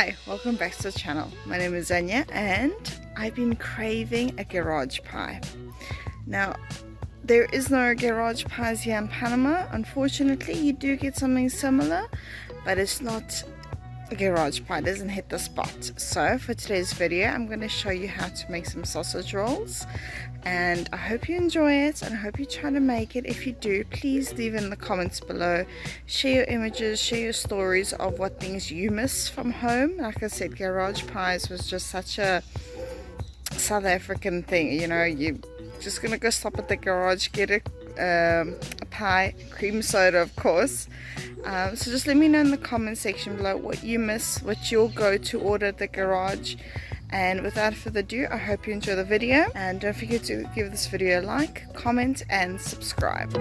Hi, welcome back to the channel. My name is Anya and I've been craving a garage pie. Now, there is no garage pies here in Panama. Unfortunately, you do get something similar, but it's not a garage pie. It doesn't hit the spot. So for today's video, I'm going to show you how to make some sausage rolls, and I hope you enjoy it and I hope you try to make it. If you do, please leave in the comments below, share your images, share your stories of what things you miss from home. Like I said, garage pies was just such a South African thing. You know, you just gonna go stop at the garage, get a pie, cream soda of course. So just let me know in the comment section below what you miss, what you'll go to order at the garage. And without further ado, I hope you enjoy the video, and don't forget to give this video a like, comment and subscribe.